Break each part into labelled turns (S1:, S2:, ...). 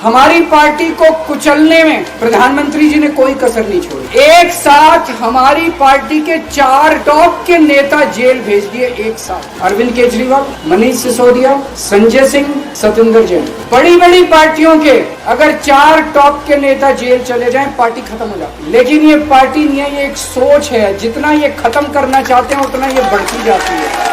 S1: हमारी पार्टी को कुचलने में प्रधानमंत्री जी ने कोई कसर नहीं छोड़ी। एक साथ हमारी पार्टी के 4 टॉप के नेता जेल भेज दिए एक साथ। अरविंद केजरीवाल, मनीष सिसोदिया, संजय सिंह, सत्येंद्र जैन। बड़ी बड़ी पार्टियों के अगर 4 टॉप के नेता जेल चले जाएं, पार्टी खत्म हो जाती है। लेकिन ये पार्टी नहीं है, ये एक सोच है। जितना ये खत्म करना चाहते हैं उतना ये बढ़ती जाती है।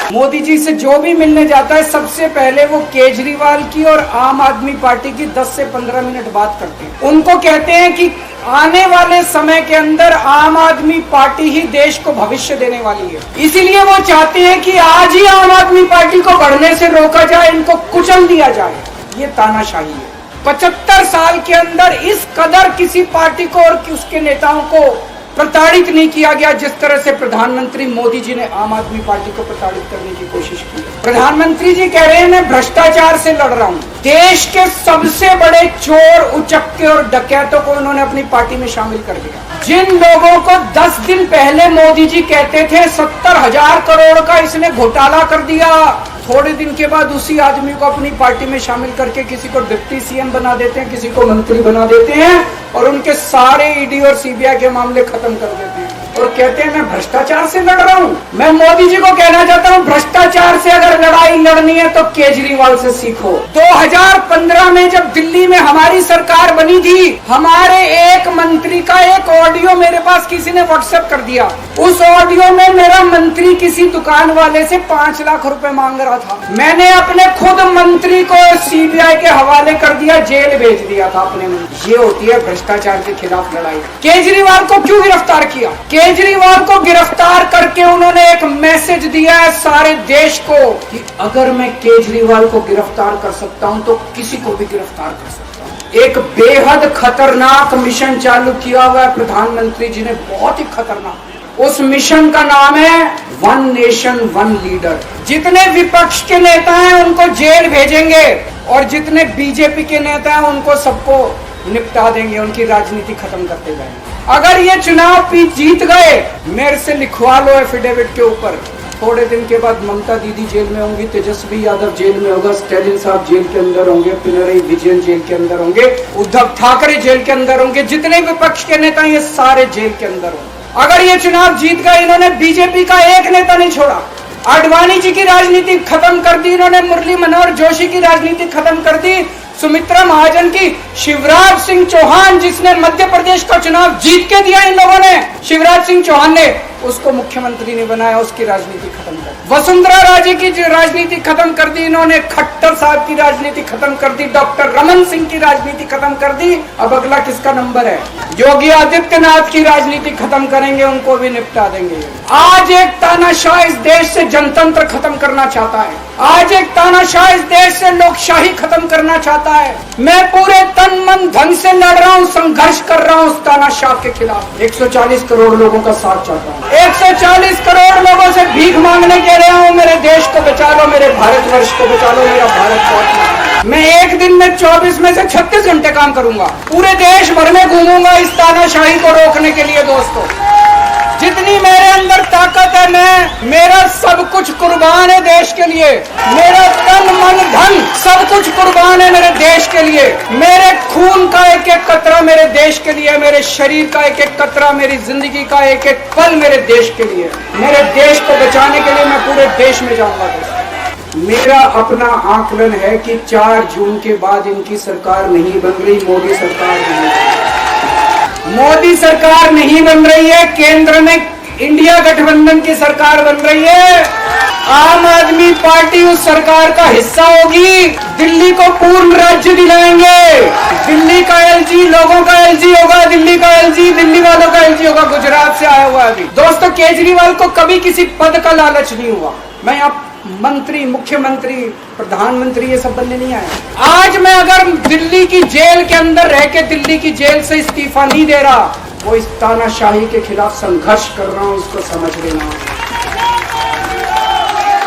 S1: मोदी जी से जो भी मिलने जाता है सबसे पहले वो केजरीवाल की और आम आदमी पार्टी की 10 से 15 मिनट बात करते हैं। उनको कहते हैं कि आने वाले समय के अंदर आम आदमी पार्टी ही देश को भविष्य देने वाली है। इसीलिए वो चाहते हैं कि आज ही आम आदमी पार्टी को बढ़ने से रोका जाए, इनको कुचल दिया जाए। ये तानाशाही है। 75 साल के अंदर इस कदर किसी पार्टी को और उसके नेताओं को प्रताड़ित नहीं किया गया जिस तरह से प्रधानमंत्री मोदी जी ने आम आदमी पार्टी को प्रताड़ित करने की कोशिश की। प्रधानमंत्री जी कह रहे हैं मैं भ्रष्टाचार से लड़ रहा हूं। देश के सबसे बड़े चोर, उचक्के और डकैतों को उन्होंने अपनी पार्टी में शामिल कर दिया। जिन लोगों को 10 दिन पहले मोदी जी कहते थे 70,000 करोड़ का इसने घोटाला कर दिया, थोड़े दिन के बाद उसी आदमी को अपनी पार्टी में शामिल करके किसी को डिप्टी सीएम बना देते हैं, किसी को मंत्री बना देते हैं और उनके सारे ईडी और सीबीआई के मामले खत्म कर देते हैं और कहते हैं मैं भ्रष्टाचार से लड़ रहा हूं। मैं मोदी जी को कहना चाहता हूं, भ्रष्टाचार से अगर लड़ाई लड़नी है तो केजरीवाल से सीखो। 2015 में जब दिल्ली में हमारी सरकार बनी थी, हमारे एक मंत्री का एक ऑडियो मेरे पास किसी ने व्हाट्सएप कर दिया। उस ऑडियो में मेरा मंत्री किसी दुकान वाले से 5 लाख रुपए मांग रहा था। मैंने अपने खुद मंत्री को सीबीआई के हवाले कर दिया, जेल भेज दिया था अपने मंत्री। ये होती है भ्रष्टाचार के खिलाफ लड़ाई। केजरीवाल को क्यों गिरफ्तार किया? केजरीवाल को गिरफ्तार करके उन्होंने एक मैसेज दिया है सारे देश को कि अगर मैं केजरीवाल को गिरफ्तार कर सकता हूं तो किसी को भी गिरफ्तार कर सकता हूं। एक बेहद खतरनाक मिशन चालू किया हुआ है प्रधानमंत्री जी ने, बहुत ही खतरनाक। उस मिशन का नाम है वन नेशन वन लीडर। जितने विपक्ष के नेता हैं उनको जेल भेजेंगे और जितने बीजेपी के नेता हैं उनको सबको निपटा देंगे, उनकी राजनीति खत्म करते जाएंगे। अगर ये चुनाव जीत गए, मेरे से लिखवा लो एफिडेविट के ऊपर, थोड़े दिन के बाद ममता दीदी जेल में होंगी, तेजस्वी यादव जेल में होगा, स्टैलिन साहब जेल के अंदर होंगे, पिनरई विजयन जेल के अंदर होंगे, उद्धव ठाकरे जेल के अंदर होंगे, जितने विपक्ष के नेता ये सारे जेल के अंदर होंगे। अगर ये चुनाव जीत गए, इन्होंने बीजेपी का एक नेता नहीं छोड़ा। आडवाणी जी की राजनीति खत्म कर दी इन्होंने, मुरली मनोहर जोशी की राजनीति खत्म कर दी, सुमित्रा महाजन की, शिवराज सिंह चौहान जिसने मध्य प्रदेश का चुनाव जीत के दिया इन लोगों ने, शिवराज सिंह चौहान ने उसको मुख्यमंत्री नहीं बनाया, उसकी राजनीति खत्म कर दी। वसुंधरा राजे की राजनीति खत्म कर दी इन्होंने, खट्टर साहब की राजनीति खत्म कर दी, डॉक्टर रमन सिंह की राजनीति खत्म कर दी। अब अगला किसका नंबर है? योगी आदित्यनाथ की राजनीति खत्म करेंगे, उनको भी निपटा देंगे। आज एक तानाशाह इस देश से जनतंत्र खत्म करना चाहता है। आज एक तानाशाह इस देश से लोकशाही खत्म करना चाहता है। मैं पूरे तन मन धन से लड़ रहा हूँ, संघर्ष कर रहा हूँ उस तानाशाह के खिलाफ। 140 करोड़ लोगों का साथ चाहता हूँ। 140 करोड़ लोगों से भीख मांगने के रहा हूँ, मेरे देश को बचा लो, मेरे भारतवर्ष को बचा लो, मेरा भारत बहुत। मैं एक दिन में 24 में से 36 घंटे काम करूंगा, पूरे देश भर में घूमूंगा इस तानाशाही को रोकने के लिए। दोस्तों, जितनी मेरे अंदर ताकत है, मेरा सब कुछ कुर्बान है देश के लिए। मेरा तन मन धन सब कुछ कुर्बान है मेरे देश के लिए। मेरे खून का एक एक कतरा मेरे देश के लिए, मेरे शरीर का एक एक कतरा, मेरी जिंदगी का एक एक पल मेरे देश के लिए। मेरे देश को बचाने के लिए मैं पूरे देश में जाऊंगा। मेरा अपना आकलन है कि 4 जून के बाद इनकी सरकार नहीं बन रही, मोदी सरकार नहीं बन रही है। केंद्र में इंडिया गठबंधन की सरकार बन रही है। आम आदमी पार्टी उस सरकार का हिस्सा होगी। दिल्ली को पूर्ण राज्य दिलाएंगे। दिल्ली का एलजी लोगों का एलजी होगा, दिल्ली का एलजी दिल्ली वालों का एलजी होगा। गुजरात से आया हुआ अभी। दोस्तों, केजरीवाल को कभी किसी पद का लालच नहीं हुआ। मैं आप मंत्री, मुख्यमंत्री, प्रधानमंत्री ये सब बनने नहीं आया। आज मैं अगर दिल्ली की जेल के अंदर रह के दिल्ली की जेल से इस्तीफा नहीं दे रहा, वो इस तानाशाही के खिलाफ संघर्ष कर रहा हूं, इसको समझ लेना।